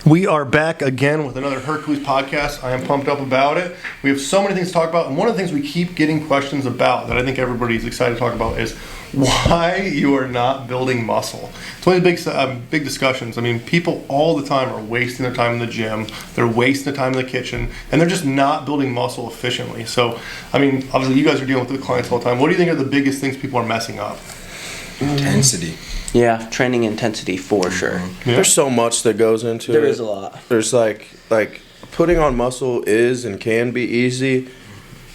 We are back again with another Hercules podcast. I am pumped up about it. We have so many things to talk about, and one of the things we keep getting questions about that I think everybody's excited to talk about is why you are not building muscle. It's one of the big discussions. I mean, people all the time are wasting their time in the gym, they're wasting their time in the kitchen, and they're just not building muscle efficiently. So, I mean, obviously you guys are dealing with the clients all the time. What do you think are the biggest things people are messing up? Intensity. Yeah, training intensity for sure. Yeah. There's so much that goes into it. There is a lot. There's like putting on muscle is and can be easy,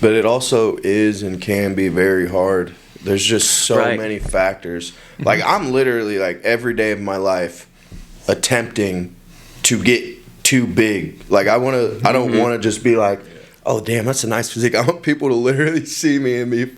but it also is and can be very hard. There's just so many factors. Like I'm literally like every day of my life attempting to get too big. Like I don't want to just be like, oh damn, that's a nice physique. I want people to literally see me and be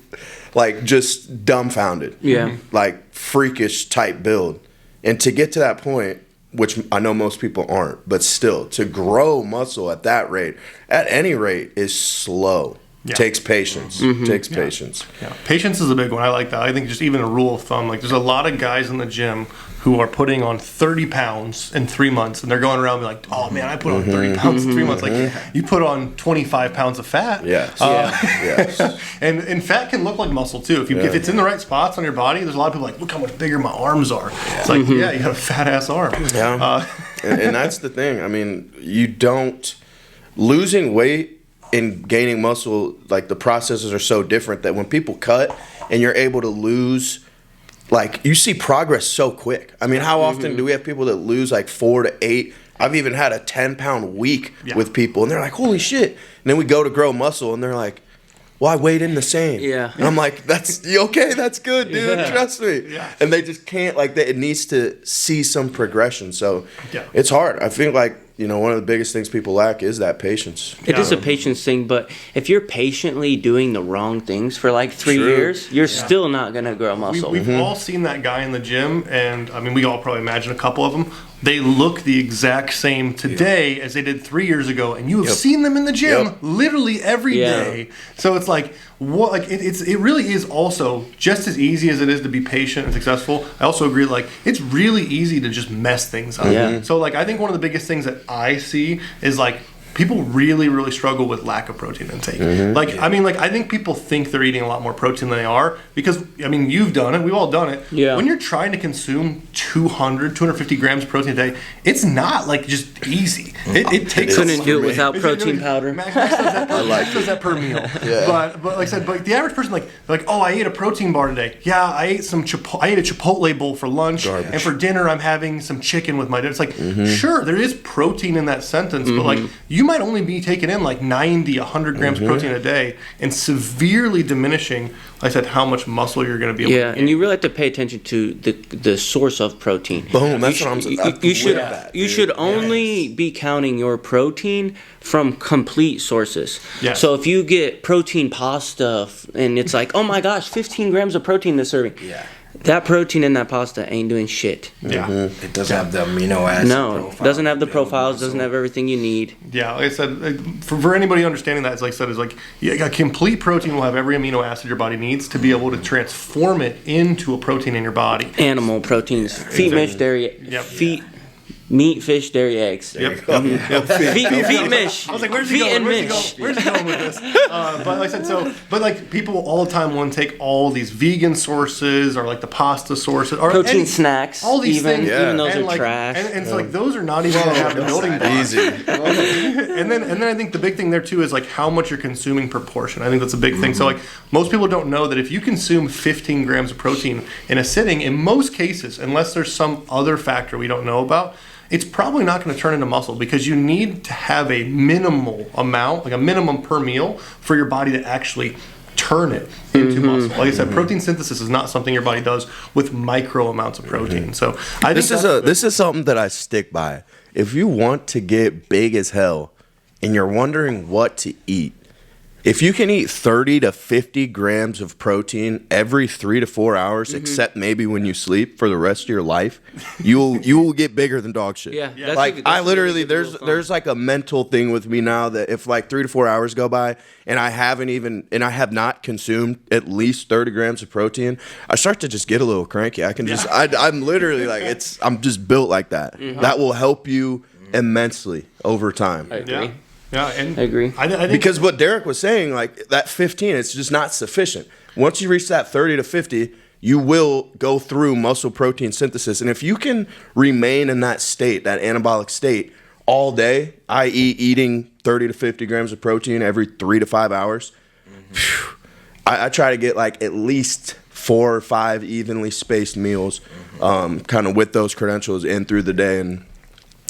like just dumbfounded. Yeah. Like freakish type build. And to get to that point, which I know most people aren't, but still to grow muscle at that rate, at any rate, is slow. Yeah. Takes patience. Patience. Yeah. Patience is a big one. I like that. I think just even a rule of thumb, like there's a lot of guys in the gym who are putting on 30 pounds in 3 months, and they're going around like, oh man, I put on 30 pounds in 3 months. Like you put on 25 pounds of fat. Yes. Yes. And fat can look like muscle too. If it's in the right spots on your body, there's a lot of people like, look how much bigger my arms are. Yeah. It's like, yeah, you got a fat ass arm. Yeah. And that's the thing. I mean, losing weight and gaining muscle, like the processes are so different that when people cut and you're able to lose, like you see progress so quick. I mean, how often do we have people that lose like 4 to 8? I've even had a 10-pound week with people, and they're like, holy shit. And then we go to grow muscle, and they're like, well, I weighed in the same. Yeah. And I'm like, that's okay, that's good, dude. Yeah. Trust me. Yeah. And they just can't, like, it needs to see some progression. So it's hard. I feel like, one of the biggest things people lack is that patience. It is a patience thing, but if you're patiently doing the wrong things for like 3 years, you're still not going to grow muscle. We've all seen that guy in the gym, and I mean, we all probably imagine a couple of them. They look the exact same today as they did 3 years ago, and you have seen them in the gym literally every day. So it's like, what? Like it really is also just as easy as it is to be patient and successful. I also agree, like it's really easy to just mess things up. Yeah. So like I think one of the biggest things that I see is like people really, really struggle with lack of protein intake. I mean, like I think people think they're eating a lot more protein than they are because, I mean, you've done it. We've all done it. Yeah. When you're trying to consume 250 grams of protein a day, it's not like just easy. It takes. Couldn't do it without protein powder. Max does that per meal. Yeah. But like I said, but the average person like, oh, I ate a protein bar today. Yeah, I ate a Chipotle bowl for lunch, and for dinner I'm having some chicken with my dinner. It's like, sure, there is protein in that sentence, but like you might only be taking in like 90, 100 grams of protein a day and severely diminishing, like I said, how much muscle you're going to be able to gain. And you really have to pay attention to the source of protein. Boom, that's what I'm saying. You should only be counting your protein from complete sources. Yes. So if you get protein pasta and it's like, oh my gosh, 15 grams of protein this serving. Yeah. That protein in that pasta ain't doing shit. Yeah. It doesn't have the amino acid profile. Doesn't have the profiles, doesn't have everything you need. Yeah, like I said, for anybody understanding that, like I said, is like a complete protein will have every amino acid your body needs to be able to transform it into a protein in your body. Animal proteins, feet, fish, dairy, meat, fish, dairy, eggs. Yep. Feet, mish. I was like, where's he going? Where's he going with this? But like I said, but like people all the time want to take all these vegan sources or like the pasta sources or protein snacks. All these things, even those are trash. And it's like those are not even going to have the building blocks. Easy. and then I think the big thing there too is like how much you're consuming per portion. I think that's a big thing. So like most people don't know that if you consume 15 grams of protein in a sitting, in most cases, unless there's some other factor we don't know about, it's probably not going to turn into muscle because you need to have a minimal amount, like a minimum per meal, for your body to actually turn it into muscle. Like I said, protein synthesis is not something your body does with micro amounts of protein. So I think this is something that I stick by. If you want to get big as hell and you're wondering what to eat, if you can eat 30 to 50 grams of protein every 3 to 4 hours, except maybe when you sleep for the rest of your life, you will get bigger than dog shit. Yeah. Like I literally, there's like a mental thing with me now that if like 3 to 4 hours go by and I have not consumed at least 30 grams of protein, I start to just get a little cranky. I'm literally like I'm just built like that. That will help you immensely over time. I agree. Yeah, and I agree. I think Because what Derek was saying, like that 15, it's just not sufficient. Once you reach that 30 to 50, you will go through muscle protein synthesis. And if you can remain in that state, that anabolic state, all day, i.e. eating 30 to 50 grams of protein every 3 to 5 hours, I try to get like at least 4 or 5 evenly spaced meals kind of with those credentials in through the day. And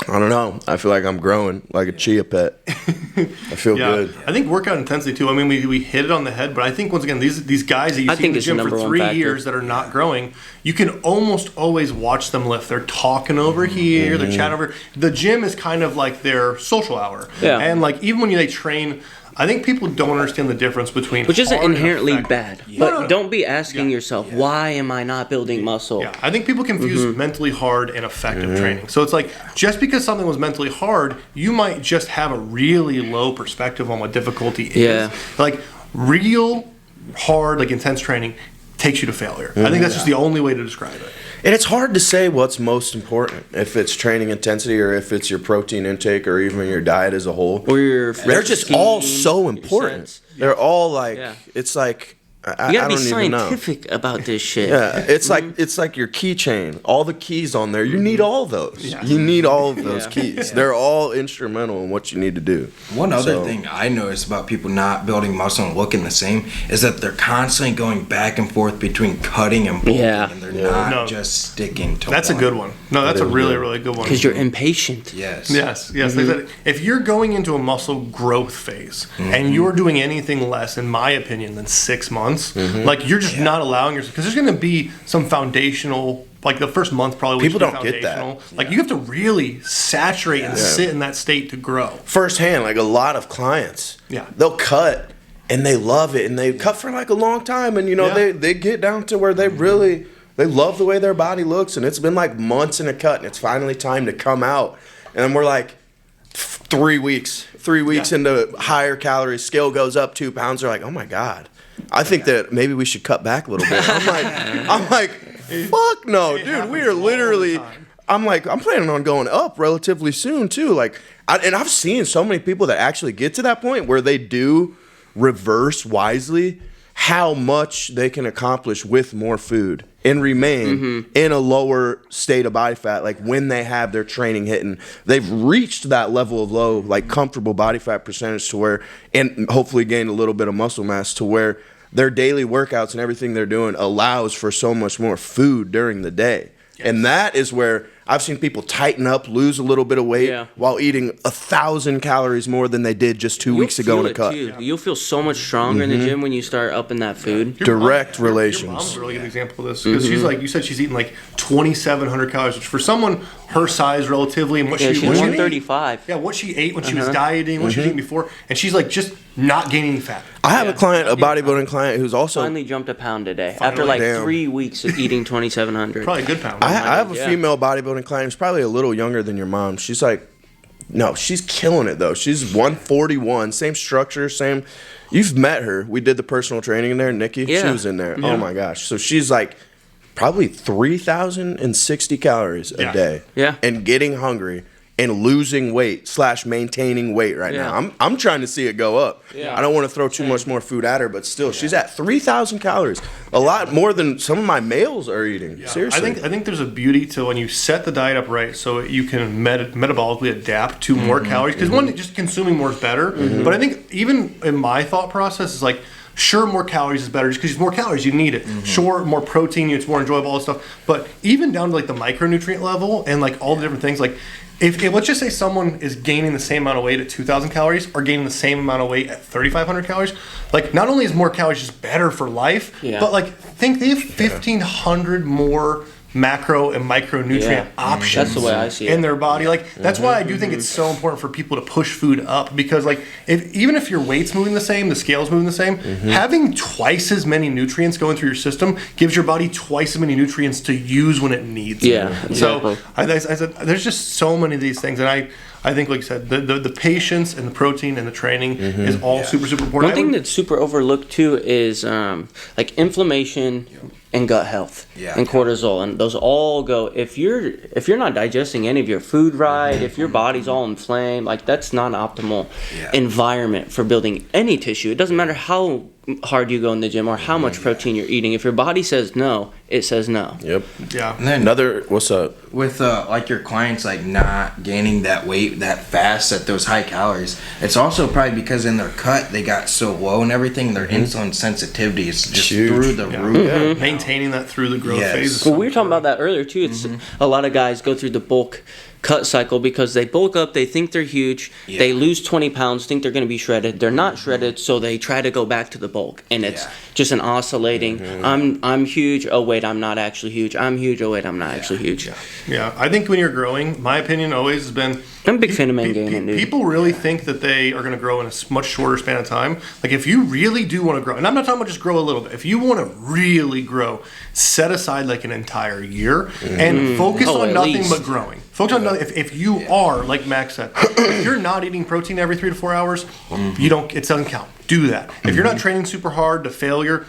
I don't know. I feel like I'm growing like a chia pet. I feel good. I think workout intensity too. I mean, we hit it on the head, but I think once again, these guys that you see in the gym for 3 years that are not growing, you can almost always watch them lift. They're talking over here, they're chatting over. The gym is kind of like their social hour. Yeah. And like even when they train, I think people don't understand the difference between which isn't inherently bad, but don't be asking yourself, why am I not building muscle? Yeah, I think people confuse mentally hard and effective training. So it's like just because something was mentally hard, you might just have a really low perspective on what difficulty is. Yeah. Like real hard, like intense training takes you to failure. I think that's just the only way to describe it. And it's hard to say what's most important, if it's training intensity or if it's your protein intake or even your diet as a whole. Or your they're just all so important. They're all like, it's like, I you gotta don't be even know. scientific about this shit. Yeah, it's like your keychain. All the keys on there, you need all those. Yeah. You need all of those keys. They're all instrumental in what you need to do. One other thing I noticed about people not building muscle and looking the same is that they're constantly going back and forth between cutting and bulking, and they're not just sticking to That's one. A good one. No, that's a really, really good one. Because you're impatient. Yes. If you're going into a muscle growth phase and you're doing anything less, in my opinion, than 6 months, like you're just not allowing yourself, because there's going to be some foundational, like the first month probably people don't get that. Like you have to really saturate and sit in that state to grow firsthand. Like a lot of clients, they'll cut and they love it, and they cut for like a long time, and you know they get down to where they love the way their body looks, and it's been like months in a cut, and it's finally time to come out, and we're like 3 weeks into higher calories, scale goes up 2 pounds, they're like, oh my god, I think that maybe we should cut back a little bit. I'm like, fuck no, dude. We are literally. I'm planning on going up relatively soon too. Like, and I've seen so many people that actually get to that point where they do reverse wisely how much they can accomplish with more food and remain in a lower state of body fat. Like when they have their training hitting, they've reached that level of low, like comfortable body fat percentage to where, and hopefully gained a little bit of muscle mass to where their daily workouts and everything they're doing allows for so much more food during the day. Yes. And that is where I've seen people tighten up, lose a little bit of weight while eating 1,000 calories more than they did just 2 weeks ago in a cut. Too. You'll feel so much stronger in the gym when you start upping that food. Direct relations. Your mom's a really good example of this, because she's like, you said she's eating like 2,700 calories, which for someone her size relatively and what she's 135. Yeah, what she ate when she was dieting, what she was eating before, and she's like just not gaining any fat. I have a bodybuilding client who's also finally jumped a pound today after like 3 weeks of eating 2,700. Probably a good pound. I have a female bodybuilding client who's probably a little younger than your mom. She's like, no, she's killing it though. She's 141, same structure, same. You've met her. We did the personal training in there, Nikki. Yeah. She was in there. Yeah. Oh my gosh. So she's like probably 3,060 calories a day. Yeah. And getting hungry and losing weight / maintaining weight right now. I'm trying to see it go up. Yeah. I don't want to throw too much more food at her, but still, she's at 3,000 calories. A lot more than some of my males are eating. Yeah. Seriously. I think there's a beauty to when you set the diet up right so you can metabolically adapt to more calories. Because one, just consuming more is better. But I think even in my thought process is like, sure, more calories is better just because more calories, you need it. Sure, more protein, it's more enjoyable, all this stuff. But even down to like the micronutrient level and like all the different things, like if let's just say someone is gaining the same amount of weight at 2,000 calories or gaining the same amount of weight at 3,500 calories, like not only is more calories just better for life, but like think they have 1,500 more macro and micronutrient options. That's the way I see it in their body. Like that's why I do think it's so important for people to push food up, because like even if your weight's moving the same, the scale's moving the same, having twice as many nutrients going through your system gives your body twice as many nutrients to use when it needs. Exactly. So I said there's just so many of these things, and I think, like you said, the patience and the protein and the training is all super, super important. One thing that's super overlooked too is like inflammation and gut health and cortisol, and those all go. If you're not digesting any of your food right, if your body's all inflamed, like that's not an optimal environment for building any tissue. It doesn't matter how hard you go in the gym or how much protein you're eating. If your body says no, it says no. Yep. Yeah. And then what's up with like your clients like not gaining that weight that fast at those high calories? It's also probably because in their cut they got so low and everything. Their insulin sensitivity is just through the roof. Yeah. Maintaining that through the growth phase. Well, we were talking about that earlier too. It's a lot of guys go through the bulk cut cycle because they bulk up, they think they're huge, they lose 20 pounds, think they're going to be shredded, they're not shredded, so they try to go back to the bulk, and it's just an oscillating, I'm huge, oh wait, I'm not actually huge, I'm huge, oh wait, I'm not actually huge. Yeah, I think when you're growing, my opinion always has been, I'm a big fan of man gaining, dude. People really think that they are going to grow in a much shorter span of time. Like if you really do want to grow, and I'm not talking about just grow a little bit, if you want to really grow, set aside like an entire year and focus on nothing but growing. Focus on nothing. If you are, like Max said, if you're not eating protein every 3 to 4 hours, it doesn't count. Do that. If you're not training super hard to failure,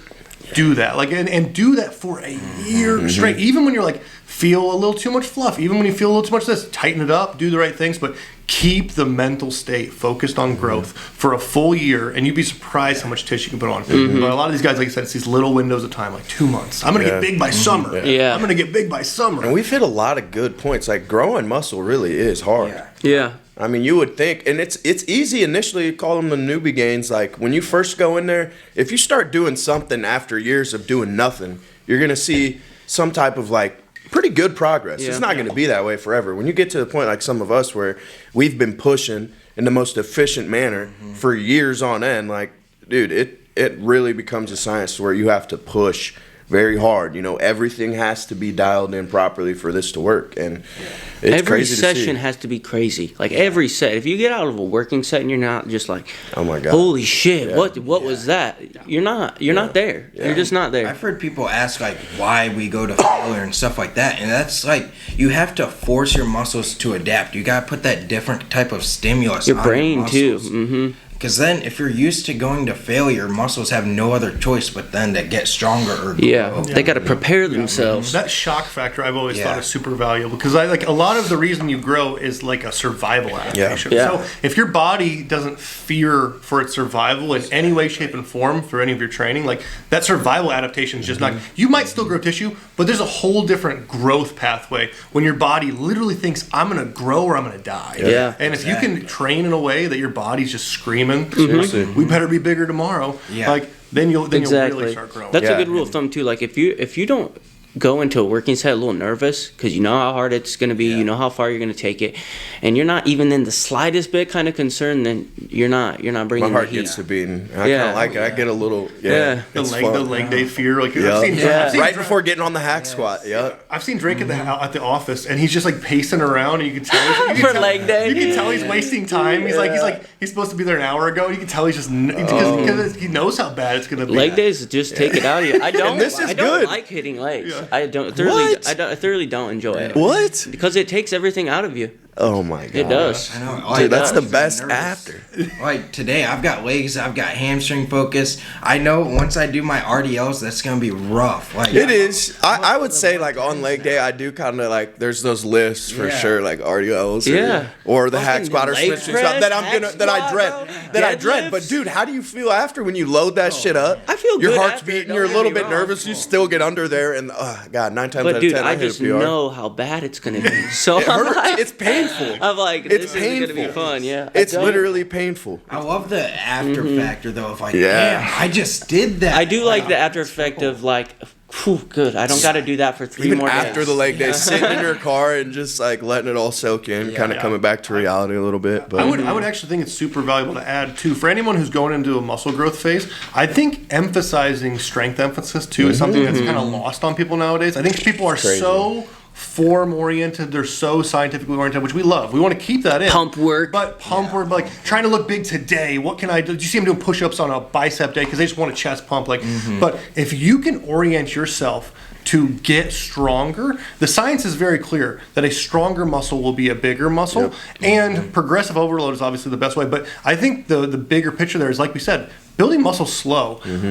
do that. Like and do that for a year straight. Even when you're like feel a little too much fluff, even when you feel a little too much of this, tighten it up, do the right things, but keep the mental state focused on growth for a full year, and you'd be surprised how much tissue you can put on. But a lot of these guys, like I said, it's these little windows of time, like 2 months. I'm going to get big by summer. I'm going to get big by summer. And we've hit a lot of good points. Like growing muscle really is hard. Yeah. I mean, you would think, and it's easy initially to call them the newbie gains. Like when you first go in there, if you start doing something after years of doing nothing, you're going to see some type of like pretty good progress. It's not going to be that way forever. When you get to the point like some of us where we've been pushing in the most efficient manner for years on end, like, dude, it really becomes a science where you have to push very hard. You know, everything has to be dialed in properly for this to work. And it's every crazy to see. session has to be crazy. Like every set. If you get out of a working set and you're not just like, oh my God, holy shit, what was that? You're not there. You're just not there. I've heard people ask like why we go to failure and stuff like that, and that's like you have to force your muscles to adapt. You gotta put that different type of stimulus your on brain your too. Because then if you're used to going to failure, muscles have no other choice but then to get stronger or grow. They got to prepare themselves. That shock factor I've always thought is super valuable, because I like a lot of the reason you grow is like a survival adaptation. So if your body doesn't fear for its survival in any way, shape, and form for any of your training, like that survival adaptation is just not. You might still grow tissue, but there's a whole different growth pathway when your body literally thinks I'm going to grow or I'm going to die. And if you can train in a way that your body's just screaming, like, we better be bigger tomorrow. Like then you'll really start growing. That's a good rule of thumb too. Like if you don't go into a working set a little nervous because you know how hard it's going to be, you know how far you're going to take it, and you're not even in the slightest bit kind of concerned, then you're not bringing my heart the heat. gets to beating. I kind of like it. I get a little the leg day fear. Like I've seen right before getting on the hack squat. I've seen Drake at the office, and he's just like pacing around, and you can tell for leg day. You can tell he's wasting time. He's supposed to be there an hour ago. And you can tell he's just because he knows how bad it's going to be. Leg days just take it out of you. I don't. And this is I don't good. like hitting legs. I thoroughly don't enjoy it. What? Because it takes everything out of you. Oh my God. It does. I know. Dude, that's the best after. Like today, I've got legs, I've got hamstring focus. I know once I do my RDLs, that's gonna be rough. Like it is. I would say like on leg day, I do kind of like there's those lifts for sure, like RDLs, or the hack squat or Smith stuff that I dread. But dude, how do you feel after when you load that shit up? I feel your good heart's after, beating, you're a little bit nervous, you still get under there, and God, 9 times out of 10, I just know how bad it's gonna be. So it hurts. It's painful. I'm like, this is gonna be fun. It's literally painful. I love the after factor though. Of like, damn, I just did that. I do like the after effect of like, whew, good. I don't got to do that for 3 more days. Even after the leg day, sitting in your car and just like letting it all soak in, kind of coming back to reality a little bit. But I would actually think it's super valuable to add too for anyone who's going into a muscle growth phase. I think emphasizing strength emphasis too is something that's kind of lost on people nowadays. I think people are so form oriented, they're so scientifically oriented, which we love. We want to keep that in. Pump work, like trying to look big today. What can I do? Do you see them doing push-ups on a bicep day because they just want a chest pump? Like, but if you can orient yourself to get stronger, the science is very clear that a stronger muscle will be a bigger muscle, and progressive overload is obviously the best way. But I think the bigger picture there is, like we said, building muscle's slow.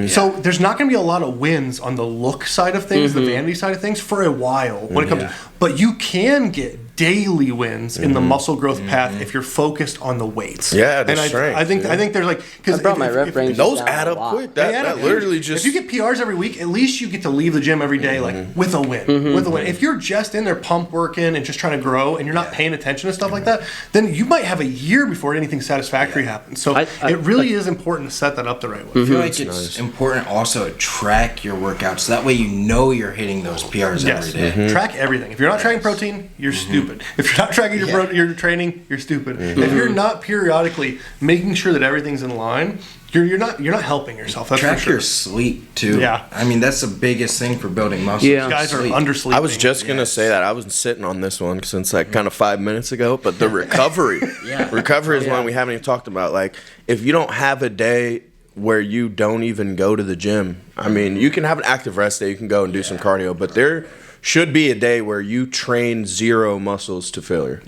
So there's not going to be a lot of wins on the look side of things, the vanity side of things for a while when it comes. But you can get daily wins in the muscle growth path if you're focused on the weights. Yeah, the and strength. I think there's like, because I brought my rep range those down add a up lot. quick. That literally just. If you get PRs every week, at least you get to leave the gym every day like with a win. With a win. If you're just in there pump working and just trying to grow and you're not paying attention to stuff like that, then you might have a year before anything satisfactory happens. So it really is important to set that up the right way. I feel like it's important also to track your workouts. So that way you know you're hitting those PRs every day. Track everything. If you're not tracking protein, you're stupid. If you're not tracking your training, you're stupid. If you're not periodically making sure that everything's in line, you're not helping yourself. That's Track for sure. your sleep too. Yeah. I mean, that's the biggest thing for building muscle. Yeah. Guys are undersleeping. I was just gonna say that I was sitting on this one since like kind of 5 minutes ago, but the recovery, recovery is one we haven't even talked about. Like, if you don't have a day where you don't even go to the gym, I mean, you can have an active rest day, you can go and do some cardio, but there should be a day where you train zero muscles to failure.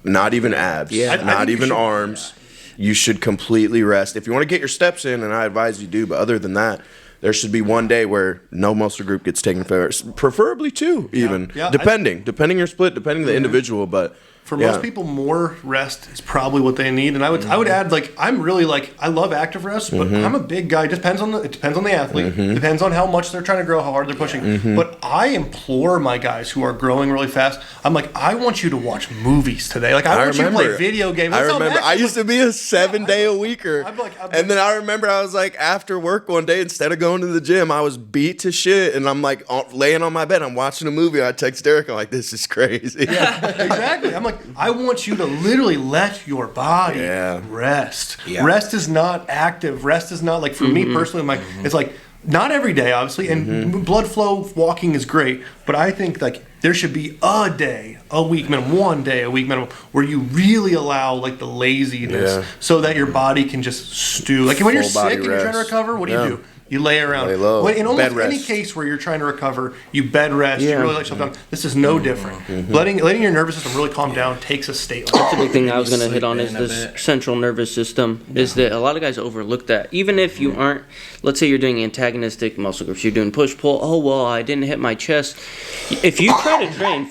Not even abs, not even arms. You should completely rest. If you want to get your steps in, and I advise you do, but other than that, there should be one day where no muscle group gets taken to failure. Preferably two, even. Depending your split, depending the individual, but for most people, more rest is probably what they need. And I would add, like, I'm really like, I love active rest, but I'm a big guy. It depends on the athlete. Depends on how much they're trying to grow, how hard they're pushing. But I implore my guys who are growing really fast. I'm like, I want you to watch movies today. Like, I want you to play video games. I remember. I used to be a 7-day-a-weeker. And then I remember I was like, after work one day, instead of going to the gym, I was beat to shit. And I'm like laying on my bed. I'm watching a movie. I text Derek. I'm like, this is crazy. Yeah, exactly. I'm like, I want you to literally let your body rest. Rest is not active. Rest is not like, for me personally, it's like, not every day, obviously, and blood flow walking is great, but I think like there should be a day, a week minimum, 1 day a week minimum, where you really allow like the laziness so that your body can just stew. Like when you're sick and you're trying to recover, what do? You lay around. Lay low. In almost any case where you're trying to recover, you bed rest, you really let yourself down. This is no different. Letting your nervous system really calm down takes a state. That's a big thing I was going to hit on is this central nervous system. Is that a lot of guys overlook that. Even if you aren't, let's say you're doing antagonistic muscle groups, you're doing push-pull, oh, well, I didn't hit my chest. If you try to train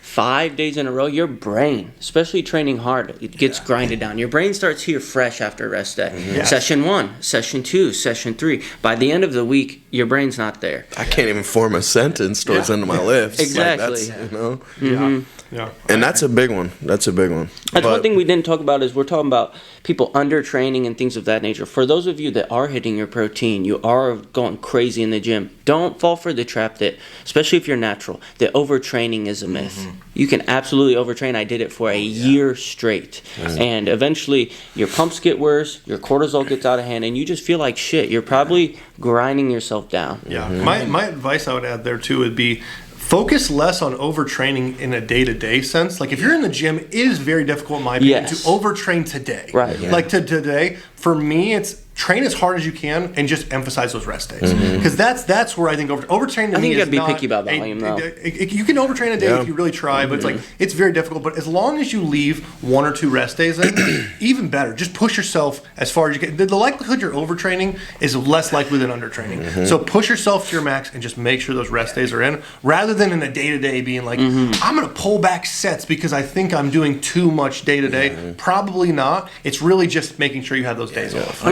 5 days in a row, your brain, especially training hard, it gets grinded down. Your brain starts here fresh after a rest day. Session 1, session 2, session 3. By the end of the week, your brain's not there. I can't even form a sentence towards the end of my lifts. Exactly. Like and that's a big one. That's one thing we didn't talk about is we're talking about people undertraining and things of that nature. For those of you that are hitting your protein, you are going crazy in the gym, don't fall for the trap that, especially if you're natural, that overtraining is a myth. You can absolutely overtrain. I did it for a year straight. And eventually your pumps get worse, your cortisol gets out of hand, and you just feel like shit. You're probably grinding yourself down. My advice I would add there too would be, focus less on overtraining in a day-to-day sense. Like if you're in the gym, it is very difficult in my opinion to overtrain today. Like today, for me, it's train as hard as you can and just emphasize those rest days. Because that's where I think overtraining to me is not... I think you got to be picky about volume, though. You can overtrain a day if you really try, but it's like, it's very difficult. But as long as you leave 1 or 2 rest days in, even better. Just push yourself as far as you can. The likelihood you're overtraining is less likely than undertraining. So push yourself to your max and just make sure those rest days are in, rather than in a day-to-day being like, I'm going to pull back sets because I think I'm doing too much day-to-day. Probably not. It's really just making sure you have those days off.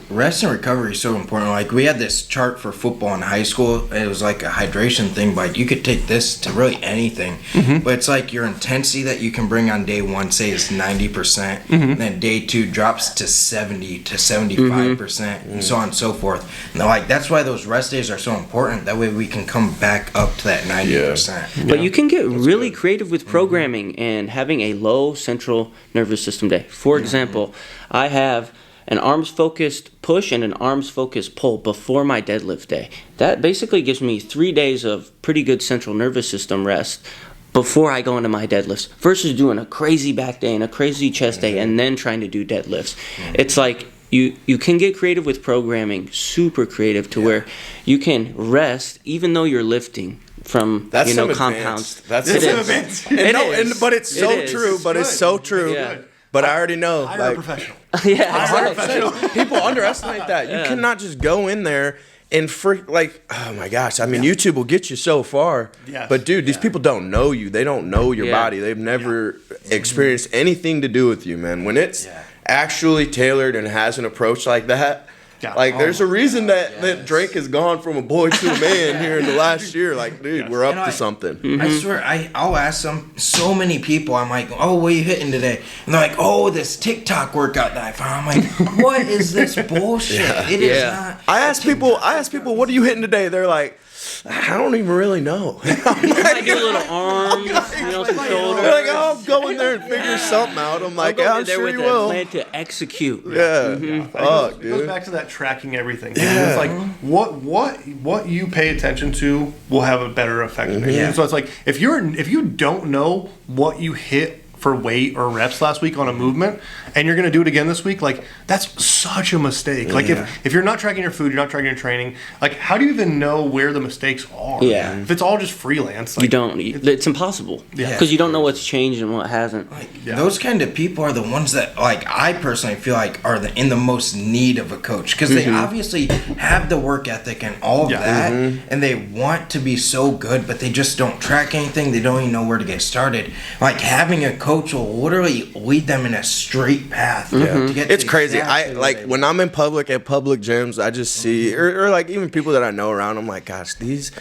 Rest and recovery is so important. Like we had this chart for football in high school. It was like a hydration thing, but you could take this to really anything. But it's like your intensity that you can bring on day 1, say is 90%, and then day 2 drops to 70 to 75%, and so on and so forth. And like that's why those rest days are so important. That way we can come back up to that 90%. But you can get really creative with programming and having a low central nervous system day. For example, I have an arms-focused push and an arms-focused pull before my deadlift day. That basically gives me 3 days of pretty good central nervous system rest before I go into my deadlifts, versus doing a crazy back day and a crazy chest day and then trying to do deadlifts. It's like you can get creative with programming, super creative, to where you can rest even though you're lifting from compounds. But it's so true. But it's so true. But I already know. Hire a professional. Yeah, 100%. People underestimate that. You cannot just go in there and oh my gosh. I mean, YouTube will get you so far. Yes. But dude, these people don't know you. They don't know your body. They've never experienced anything to do with you, man. When it's actually tailored and has an approach like that, there's a reason that Drake has gone from a boy to a man here in the last year. Like, dude, we're up to something. I swear, I'll ask so many people. I'm like, oh, what are you hitting today? And they're like, oh, this TikTok workout that I found. I'm like, what is this bullshit? It is not. I ask people, what are you hitting today? They're like, I don't even really know. I do a little arms, some shoulders. They're like, I'll go in there and figure something out. I'm like, I'm sure you will. Plan to execute. Yeah. It goes back to that tracking everything. Yeah. It's like what you pay attention to will have a better effect. So it's like if you don't know what you hit for weight or reps last week on a movement and you're going to do it again this week, like that's such a mistake. Like if you're not tracking your food, you're not tracking your training, like how do you even know where the mistakes are? If it's all just freelance, like, it's impossible because you don't know what's changed and what hasn't. Those kind of people are the ones that, like, I personally feel like are in the most need of a coach because they obviously have the work ethic and all of that, and they want to be so good, but they just don't track anything. They don't even know where to get started. Like having a coach will literally lead them in a straight path to get it's to crazy. exactly I like when I'm in public at public gyms, I just see or like even people that I know around, I'm like, gosh, these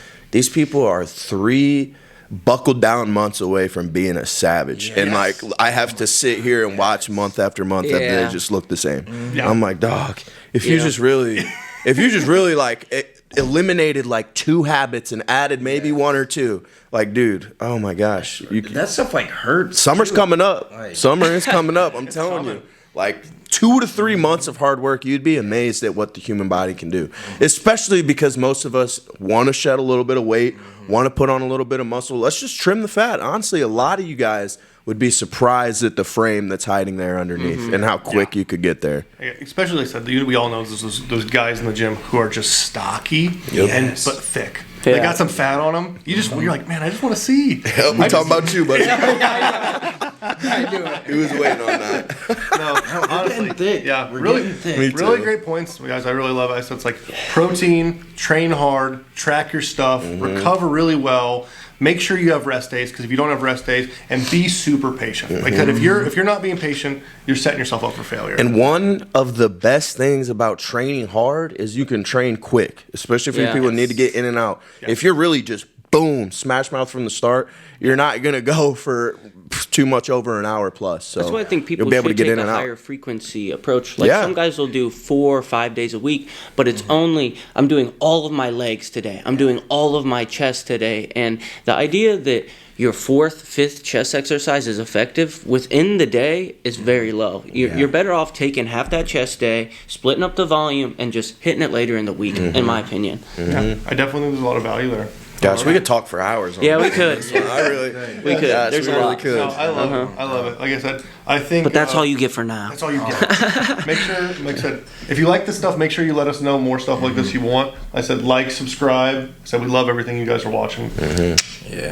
people are 3 buckled down months away from being a savage. And like I have to sit here and watch month after month that they just look the same. I'm like, dog, if you just really like eliminated like 2 habits and added maybe 1 or 2, like, dude, oh my gosh, that stuff like hurts. Summer's coming up. Summer is coming up. I'm telling you, like 2 to 3 months of hard work, you'd be amazed at what the human body can do. Especially because most of us want to shed a little bit of weight, want to put on a little bit of muscle. Let's just trim the fat. Honestly, a lot of you guys would be surprised at the frame that's hiding there underneath and how quick you could get there. Especially, like I said, we all know those guys in the gym who are just stocky but thick. They got some fat on them. You're like, man, I just want to see. I'm talking about you, buddy. I do it. He was waiting on that. No, honestly, thick. Yeah, We're really, getting thick. really great points, guys. I really love it. So it's like protein, train hard, track your stuff, recover really well. Make sure you have rest days, because if you don't have rest days, and be super patient. Like that, if you're not being patient, you're setting yourself up for failure. And one of the best things about training hard is you can train quick, especially for people who need to get in and out. If you're really just boom, smash mouth from the start, you're not gonna go for too much over an hour plus. So that's why I think people you'll be able should to get take in a and out. higher frequency approach. Like some guys will do 4 or 5 days a week, but it's only I'm doing all of my legs today. I'm doing all of my chest today, and the idea that your 4th, 5th chest exercise is effective within the day is very low. You're better off taking half that chest day, splitting up the volume, and just hitting it later in the week, in my opinion. Yeah, I definitely think there's a lot of value there. Gosh, we could talk for hours on we this. could. We could. Gosh, There's we really lot. could. No, I love it. Like I said, I think. But that's all you get for now. That's all you get. Make sure, like I said, if you like this stuff, make sure you let us know more stuff like this you want. I said, like, subscribe. I said, we love everything you guys are watching. Yeah.